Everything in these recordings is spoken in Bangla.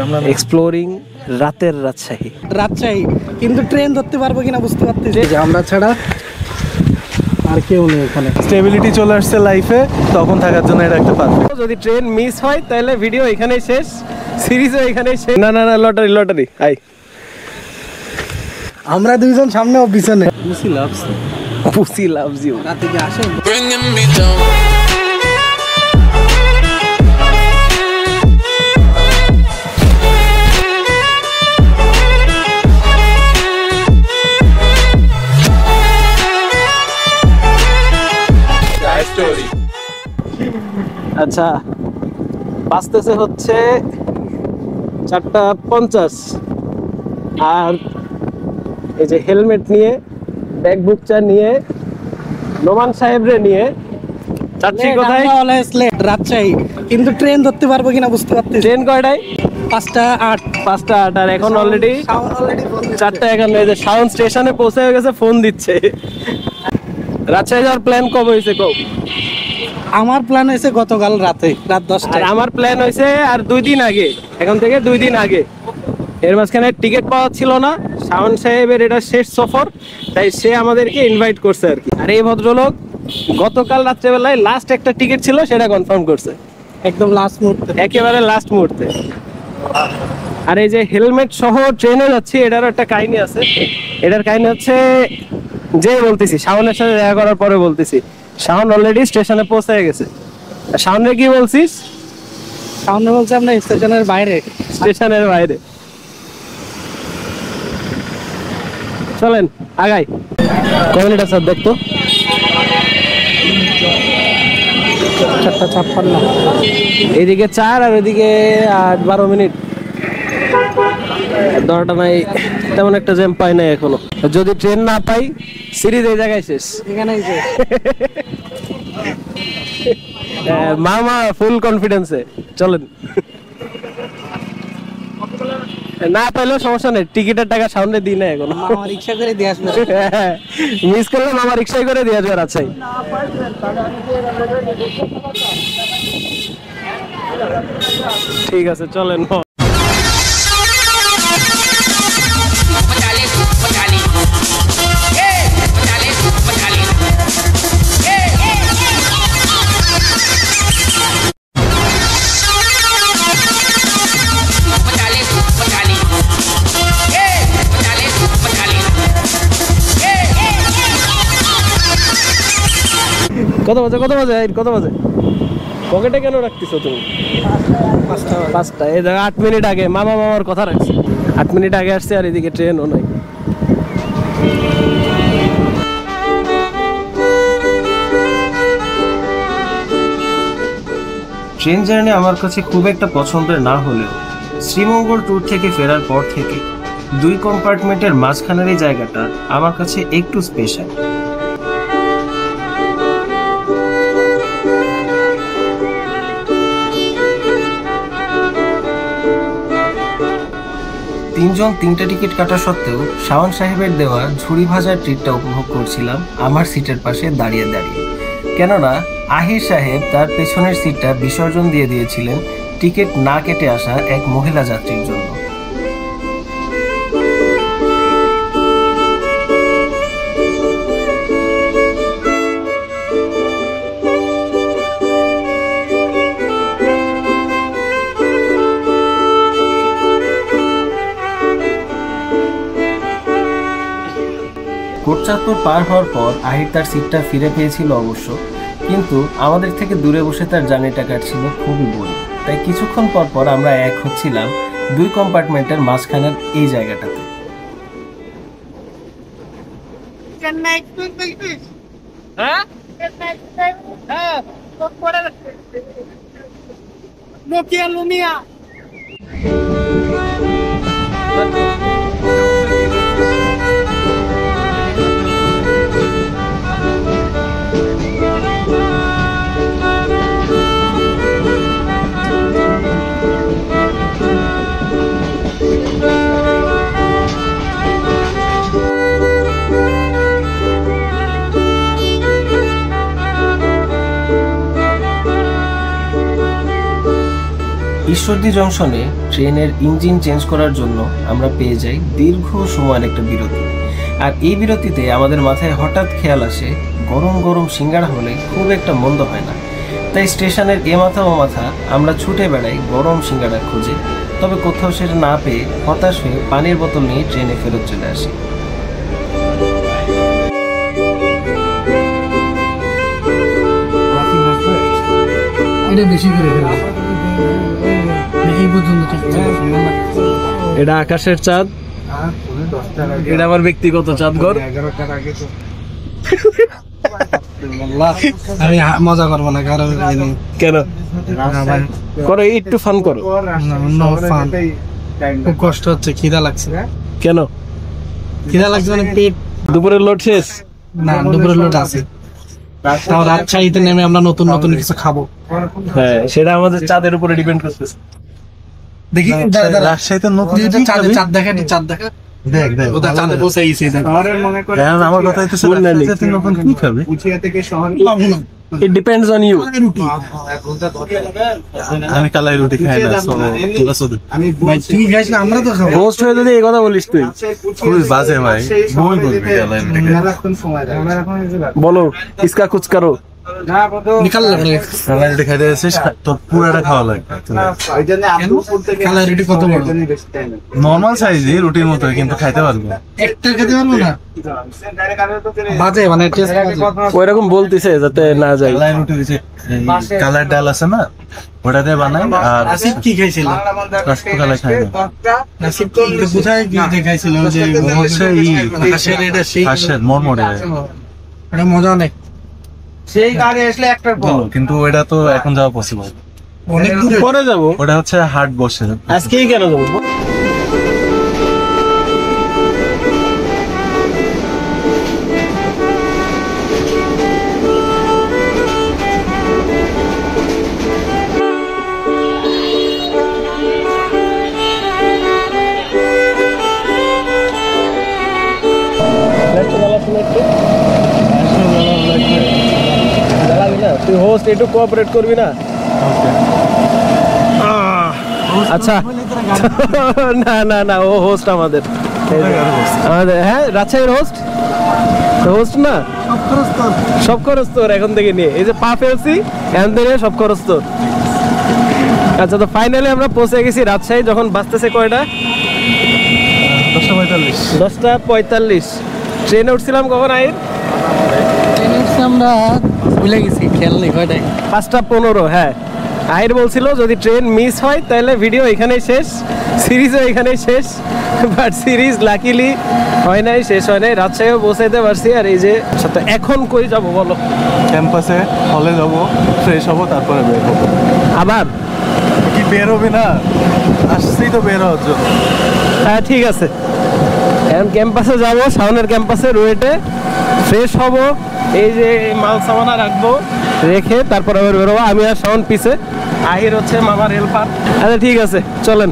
আমরা এক্সপ্লোরিং রাতের রাজশাহী। রাজশাহী কিন্তু ট্রেন ধরতে পারবো কিনা বুঝতে পারতেছি যে আমরা ছাড়া আর কেউ নেই এখানে। স্টেবিলিটি চলে আসছে লাইফে, তখন থাকার জন্য এটা একটা পারফেক্ট। যদি ট্রেন মিস হয় তাহলে ভিডিও এখানেই শেষ, সিরিজও এখানেই শেষ। না না না, লটারি লটারি। আই আমরা দুইজন সামনে ও পিছনে। পুসি লাভস ইউ। রাতে কি আসে? আচ্ছা, বাঁচতেছে হচ্ছে 4:50, আর এই যে হেলমেট নিয়ে, ব্যাগ বুকটা নিয়ে, নোমান সাহেবরে নিয়ে যাচ্ছি কোথায়? রাজশাহী কিন্তু ট্রেন ধরতে পারবো কিনা বুঝতে পারতেছি। ট্রেন কয়টায়? 5:08। 5:08, আর এখন অলরেডি 4:51। এই যে সাউন্ড স্টেশনে পৌঁছে গেছে, ফোন দিচ্ছে। রাজশাহী যাওয়ার প্ল্যান কবে হয়েছে কব? আমার প্ল্যান হয়েছে গতকাল রাতে, রাত 10টায়। আমার প্ল্যান হয়েছে আর 2 দিন আগে, এখন থেকে 2 দিন আগে। এর মাঝখানে টিকিট পাওয়া ছিল না, শাওন সাহেবের এটা শেষ সফর, তাই সে আমাদেরকে ইনভাইট করছে আর কি। আর এই ভদ্রলোক গতকাল রাত্রেবেলায় লাস্ট একটা টিকিট ছিল, সেটা কনফার্ম করছে একদম লাস্ট মুহূর্তে, একেবারে লাস্ট মুহূর্তে। আর এই যে হেলমেট সহ ট্রেনে যাচ্ছি, এটারও একটা কাহিনী আছে। এটার কাহিনী হচ্ছে, যে বলতেছি শাওনের সাথে দেখা করার পরে বলতেছি, শাওন অলরেডি স্টেশনে পৌঁছে গেছে। শাওনরে কি বলছিস? সামনে বলছে আমরা স্টেশনের বাইরে। স্টেশনের বাইরে। চলেন আগাই। কয় মিনিট আছে দেখতো? 4:56। এইদিকে 4 আর ওইদিকে 8-12 মিনিট। দরটা নাই, তেমন একটা জ্যাম পাই নাই এখনো। যদি ট্রেন না পাই, সিরিজ এই জায়গায় শেষ। এখানেই যে মামা ফুল কনফিডেন্সে চলেন। না পাইলেও সমস্যা নেই, টিকিটের টাকা সামনে দিই না এখন। মামা রিক্সা করে দিয়ে আসবে। মিস করলে মামা রিক্সায় করে দিয়ে আসবে রাজশাহী। ঠিক আছে, চলেন। কত বাজে? পকেটে কেন রাখতেছো তুমি? 5টা। এই জায়গা 8 মিনিট আগে মামা মামার কথা রাখছি। 8 মিনিট আগে আসছে, আর এদিকে ট্রেনও নাই। ট্রেন জার্নি আমার কাছে খুব একটা পছন্দের না হলেও শ্রীমঙ্গল ট্যুর থেকে ফেরার পর থেকে 2 কম্পার্টমেন্টের মাঝখানের এই জায়গাটা আমার কাছে একটু স্পেশাল। তিনজন 3টা টিকিট কাটা সত্ত্বেও শাওন সাহেবের দেওয়া ঝুড়ি ভাজার ট্রিটটা উপভোগ করছিলাম আমার সিটের পাশে দাঁড়িয়ে দাঁড়িয়ে। কেননা আহির সাহেব তার পেছনের সিটটা বিসর্জন দিয়ে দিয়েছিলেন টিকিট না কেটে আসা এক মহিলা যাত্রীর জন্য। কোটচাঁদপুর পার হওয়ার পর আহির তার সিটটা ফিরে পেয়েছিল অবশ্য, কিন্তু আমাদের থেকে দূরে বসে তার জার্নিটা কাটছিল খুবই বোরিং। তাই কিছুক্ষণ পর পর আমরা এক হচ্ছিলাম 2 কম্পার্টমেন্টের মাঝখানের এই জায়গাটাতে। ঈশ্বরদী জংশনে ট্রেনের ইঞ্জিন চেঞ্জ করার জন্য আমরা পেয়ে যাই দীর্ঘ সময়ের একটা বিরতি। আর এই বিরতিতে আমাদের মাথায় হঠাৎ খেয়াল আসে গরম গরম সিঙ্গাড়া হলে খুব একটা মন্দ হয় না। তাই স্টেশনের এ মাথা ও মাথা আমরা ছুটে বেড়াই গরম সিঙ্গাড়া খুঁজে। তবে কোথাও সেটা না পেয়ে হতাশ হয়ে পানির বোতল নিয়ে ট্রেনে ফেরত চলে আসি। এটা বেশি করে ফেলবো এই পর্যন্ত ঠিক আছে। এটা আকাশের চাঁদ, এটা আমার ব্যক্তিগত চাঁদঘর। আমি মজা করবো না কারণ কেন করো, একটু ফান করো। খুব কষ্ট হচ্ছে, খিদা লাগছে। কেন খিদা লাগছে মানে পেট, দুপুরের লোড শেষ? না দুপুরের লোট আছে। তাও রাজশাহীতে নেমে আমরা নতুন নতুন কিছু খাবো। হ্যাঁ, সেটা আমাদের চাঁদের উপরে ডিপেন্ড করতেছে। দেখি রাজশাহীতে নতুন চাঁদ দেখা, চাঁদ দেখা। দেখ দেখ ওটা চাঁদে বসে গেছে। আমার কথা হইতেছে রাজশাহীতে নতুন কি খাবে? It depends on you. আমি কালাই রুটি খাই না, ভাই তুই খাইস না, আমরা তো খাবো। হোস্ট হয়ে যদি এই কথা বলিস তুই খুবই বাজে ভাই। বই বলবি কালাই রুটি বলো, ইসকা কুছ করো। নিকাল লাগবে কালাই রুটি খাইতে এসেছিস, তোর পুরাটা খাওয়া লাগবে। কালাই রুটি কত বড়? নর্মাল সাইজই রুটির মতো, কিন্তু খাইতে পারবো একটা খেতে পারবো না, বাজে মানে টেস্ট ওইরকম বলতেছে যাতে না যায়। কালাই রুটি দিছে, কালার ডাল আছে না, ওটা দিয়ে বানাই। আর আসিফ কি খাইছিল? কালাই খাই না। আসিফ কি কোথায় গিয়ে খাইছিল? ওই যে হাঁসের, এটা সেই হাঁসের মরমরে, এটা মজা অনেক। সেই গাড়ি আসলে একটা বল, কিন্তু ওটা তো এখন যাওয়া পসিবল, অনেক দূরে পরে যাবো। ওটা হচ্ছে হাট বসে, আজকেই কেন যাবো? তুই হোস্ট একটু কোঅপারেট করবি না? আচ্ছা না না না, ও হোস্ট আমাদের। হ্যাঁ, রাজশাহীর হোস্ট, হোস্ট না, সব খরচ তোর এখন থেকে নিয়ে। এই যে পা ফেলছি এখন থেকে সব খরচ তোর। আচ্ছা, তো ফাইনালি আমরা পৌঁছে গেছি রাজশাহী। যখন বাজতেছে কয়টা? 10:45। 10:45 ট্রেনে উঠছিলাম কখন? আইর আমরা ভুলে গেছি, খেয়াল নেই কয়টায়। 5:15। হ্যাঁ, আহির বলছিল যদি ট্রেন মিস হয় তাহলে ভিডিও এখানেই শেষ, সিরিজও এখানেই শেষ। বাট সিরিজ লাকিলি হয় নাই, শেষ হয় নাই। রাজশাহীও পৌঁছাইতে পারছি। আর এই যে সাথে এখন কই যাব বলো? ক্যাম্পাসে, হলে যাব, ফ্রেশ হবো, তারপরে বের হবো। আবার কি বের হবে না? আসছি তো বের হওয়ার জন্য। হ্যাঁ ঠিক আছে, এখন ক্যাম্পাসে যাবো, শাওনের ক্যাম্পাসে রুয়েটে ফ্রেশ হব। এই যে মাল সামানা রাখবো, রেখে তারপর আবার বেরোবো। আমি আর শাওন পিছে, আহির হচ্ছে মামার হেল্পার। আচ্ছা ঠিক আছে, চলেন।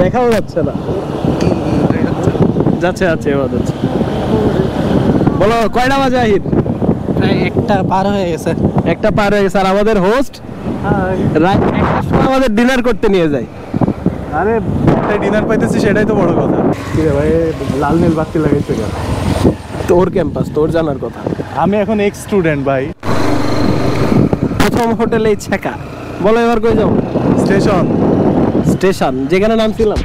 দেখাও যাচ্ছে না, যাচ্ছে যাচ্ছে এবার যাচ্ছে। বলো কয়টা বাজে আহির? একটা পার হয়ে গেছে। একটা পার হয়ে গেছে। আর আমাদের হোস্ট রাত 1টার সময় আমাদের ডিনার করতে নিয়ে যায়। আরে ডিনার পাইতেছি, সেটাই তো বড় কথা। কি রে ভাই, লাল নীল বাতি লাগাইছে কেন? তোর ক্যাম্পাস, তোর জানার কথা। আমি এখন এক্স স্টুডেন্ট ভাই। প্রথম হোটেলে ছেকা। বলো এবার কই যাবো? স্টেশন। স্টেশন যেখানে নামছিলাম।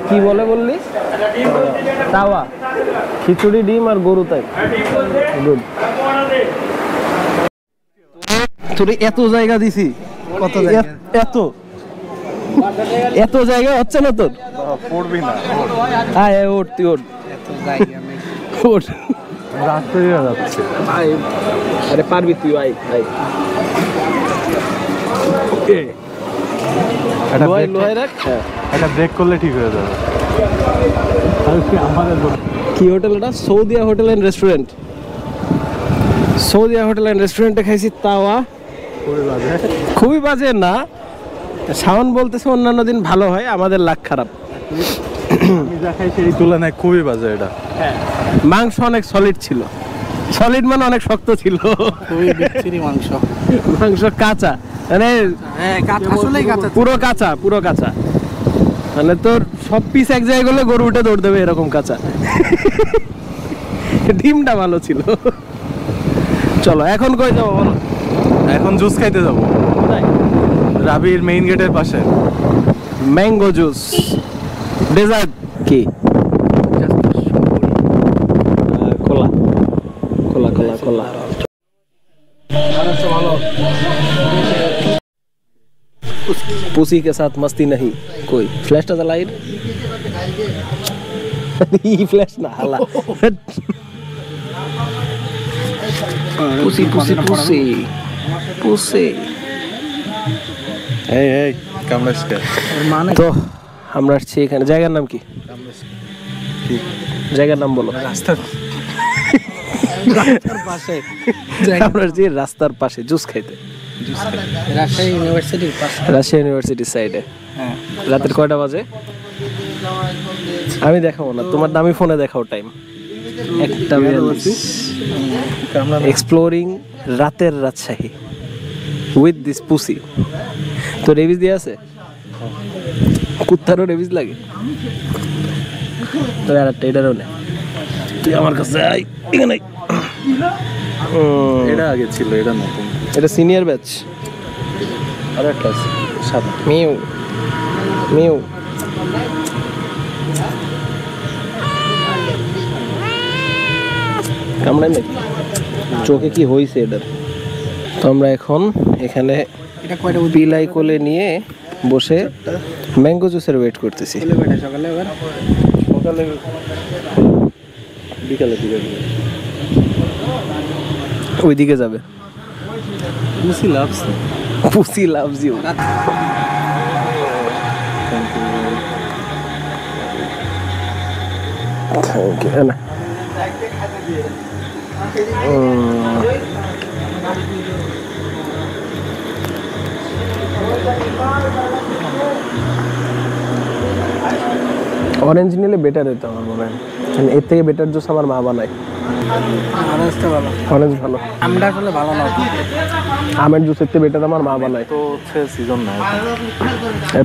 কি বলে বললি? তাওয়া, খিচুড়ি, ডিম আর গরু। তাই গুড। তোরে এত জায়গা দিছি, কত জায়গা? এত জায়গা হচ্ছে না তোর? পড়বি না, আয় ওঠ, তুই ওঠ, এত জায়গা নেই। ওঠ। রাস্তা দিয়ে যাচ্ছে। আয়, আরে পারবি তুই, আয় আয়। লোহায় রাখ। হ্যাঁ। এটা ব্রেক করলে ঠিক হয়ে যাবে। আমাদের কি হোটেল এটা? Saudia hotel and restaurant. Saudia hotel and রেস্টুরেন্টে খাইছি তাওয়া, খুবই বাজে না। শাওন বলতেছে অন্যান্য দিন ভালো হয়, আমাদের লাক খারাপ। আমি যা খাই সেই তুলনায় খুবই বাজে এটা। মাংস অনেক সলিড ছিল, সলিড মানে অনেক শক্ত ছিল। খুবই বিচ্ছিরি মাংস। মাংস কাঁচা, মানে হ্যাঁ, আসলেই কাঁচা। পুরো কাঁচা, পুরো কাঁচা, মানে তোর সব পিস এক জায়গায় গেলে গরু উঠে দৌড় দেবে এরকম কাঁচা। ডিমটা ভালো ছিল। চলো এখন কই যাবো বলো? এখন জুস খাইতে যাবো রাবির মেইন গেটের পাশে। ম্যাঙ্গো জুস, ডেজার্ট কি? খোলা খোলা খোলা খোলা। पुसी के साथ मस्ती नहीं कोई। फ्लैश टा लाइट ये फ्लैश ना हाला। Pussy pussy pussy pussy. এই কামড়াইছে। মানে তো আমরা আসছি এখানে, জায়গার নাম কি? জায়গার নাম বলো। রাস্তার পাশে আমরা আসছি রাস্তার পাশে জুস খাইতে, রাজশাহী ইউনিভার্সিটির পাশে। রাজশাহী ইউনিভার্সিটির সাইডে। হ্যাঁ, রাতের কয়টা বাজে আমি দেখাবো না, তোমার দামি ফোনে দেখাও টাইম। 1:42। এক্সপ্লোরিং রাতের রাজশাহী উইথ দিস পুসি। তো রেভিজ দিয়ে আছে, কুত্তারও রেভিজ লাগে। তো আর একটা এটারও নেই, তুই আমার কাছে আই এখানে। এটা আগে ছিল, এটা নতুন। এটা সিনিয়র ব্যাচ। আর একটা আছে সাদা মিউ মিউ। কামড়াই নাকি? চোখে কি হয়েছে এটার? তো আমরা এখন এখানে এটা কয়টা পিলাই কোলে নিয়ে বসে ম্যাঙ্গো জুসের ওয়েট করতেছি। সকালে এবার সকালে বিকালে দিকে ওইদিকে যাবে। বুঝি লাভস। Pussy loves you. না অরেঞ্জ নিলে বেটার হতো আমার মনে হয়, এর থেকে বেটার জুস আমার মা বানায়। অরেঞ্জটা ভালো, অরেঞ্জ ভালো, আমটা আসলে ভালো না। আমের জুসের থেকে বেটার আমার মা বানায়। তো হচ্ছে সিজন না,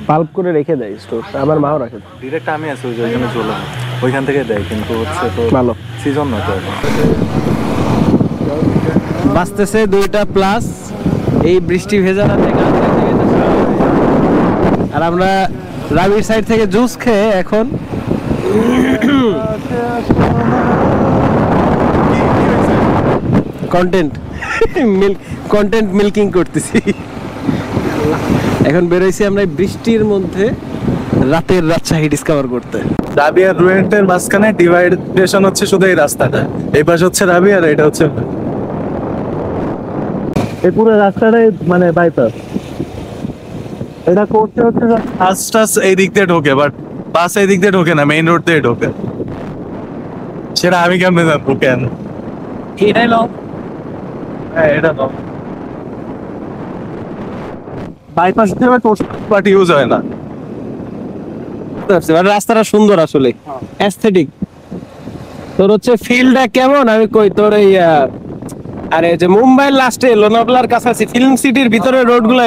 পাল্প করে রেখে দেয় স্টোর, আমার মাও রাখে। ডিরেক্ট আমি আছি ওই ওইখানে চলে, ওইখান থেকে দেয়, কিন্তু হচ্ছে তো ভালো সিজন না তো এখন। বাঁচতেছে 2:00+ এই বৃষ্টি ভেজা রাতে গান গাইতে গাইতে সারা রাত। আর আমরা রাবির সাইড থেকে জুস খেয়ে এখন কন্টেন্ট মিল্কিং করতেছি। এখন বেরোইছি আমরা বৃষ্টির মধ্যে রাতের রাজশাহী ডিসকভার করতে। রাবি আর রুয়েন্টের মাঝখানে ডিভাইডেশন হচ্ছে শুধু এই রাস্তাটা, এই পাশে হচ্ছে রাবি আর এটা হচ্ছে এই পুরো রাস্তাটাই মানে বাইপাস। এটা করতে হচ্ছে বাস এই দিক দিয়ে ঢোকে, বাট বাস এই দিক দিয়ে ঢোকে না, মেইন রোড দিয়ে ঢোকে। সেটা আমি কেমনে জানবো কেন? এটাই লং, হ্যাঁ এটা তো বাইপাস দিয়ে বাট ইউজ হয় না। রাস্তাটা সুন্দর আসলে, অ্যাস্থেটিক। তোর হচ্ছে ফিলটা কেমন আমি কই, তোর এই আরে যে মুম্বাইয়ের লাস্টে লোনাভলার কাছাকাছি ফিল্ম সিটির ভিতরে রোডগুলো।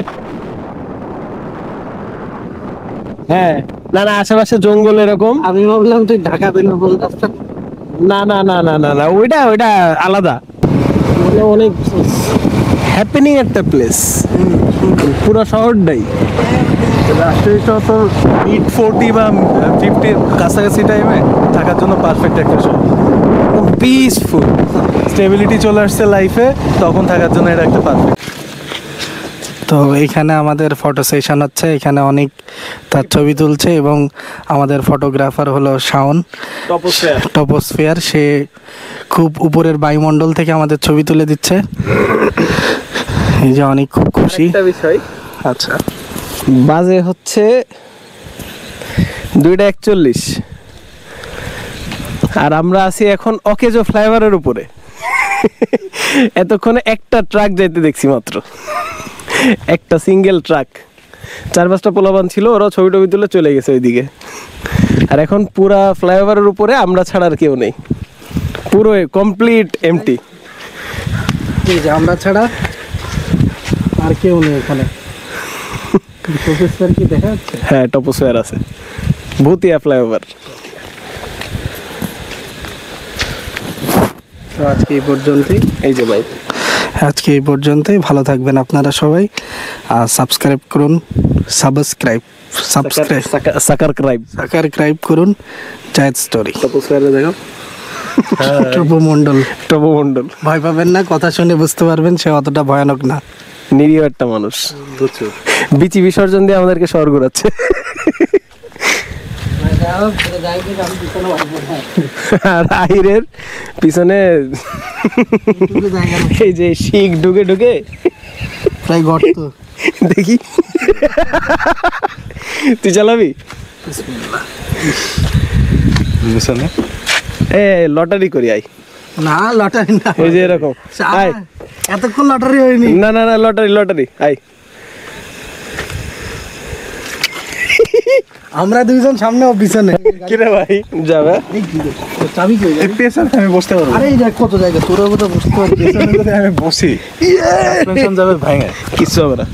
হ্যাঁ না না, আশেপাশে জঙ্গল এরকম। আমি ভাবলাম তুই ঢাকা বেনাপোল রাস্তা। না না না না না না, ওইটা আলাদা, মানে অনেক হ্যাপেনিং একটা প্লেস, পুরো শহরটাই। রাজশাহী শহর 40 বা 50 কাছাকাছি টাইমে থাকার জন্য পারফেক্ট একটা শহর। পিসফুল, স্টেবিলিটি চলে আসছে লাইফে, তখন থাকার জন্য এটা একটা পারফেক্ট। তো এখানে আমাদের ফটো সেশন হচ্ছে, এখানে অনেক তার ছবি তুলছে এবং আমাদের ফটোগ্রাফার হলো শাওন টপোস্ফিয়ার, সে খুব উপরের বায়ুমণ্ডল থেকে আমাদের ছবি তুলে দিচ্ছে। এই যে অনেক খুব খুশি। একটা বিষয়, আচ্ছা বাজে হচ্ছে 2:41 আর আমরা আছি এখন অকেজো ফ্লাইওভারের উপরে। এতক্ষণে একটা ট্রাক যাইতে দেখছি মাত্র, একটা সিঙ্গেল ট্রাক, 4-5টা পোলাপান ছিল, ওরা ছবি টবি তুলে চলে গেছে ওইদিকে। আর এখন পুরা ফ্লাইওভারের উপরে আমরা ছাড়া আর কেউ নেই, পুরো কমপ্লিট এমটি। এই যে আমরা ছাড়া আর কেউ নেই এখানে। প্রফেসর কি দেখা যাচ্ছে? হ্যাঁ, টপোস্ফিয়ার আছে, ভূতিয়া ফ্লাইওভার। তো আজকে এই পর্যন্তই। এই যে ভাই, আজকে এই পর্যন্তই। ভালো থাকবেন আপনারা সবাই, আর সাবস্ক্রাইব করুন, সাবস্ক্রাইব করুন জায়েদ স্টোরি। টপোস্ফিয়ারে দেখো, টপমণ্ডল টপমণ্ডল। ভয় পাবেন না, কথা শুনে বুঝতে পারবেন সে অতটা ভয়ানক না, নিরীহ একটা মানুষ। বিচি বিসর্জন দিয়ে আমাদেরকে শহর ঘুরাচ্ছে। আর আহিরের পিছনে এই যে শিখ ঢুকে ঢুকে প্রায় গর্ত। দেখি, তুই চালাবি? এ লটারি করি আই। না লটারি না, এই যে এরকম আয়। এতক্ষণ লটারি হয়নি। না না না, লটারি আই। আমরা দুইজন সামনে ও পিছনে। কিরে ভাই যাবে? চাবি কই? আমি বসতে পারবো, আরে এই দেখ কত জায়গা, তোরা কোথাও বসতে পারবি? আমি বসি, যাবে ভাঙে কিচ্ছু হবে না।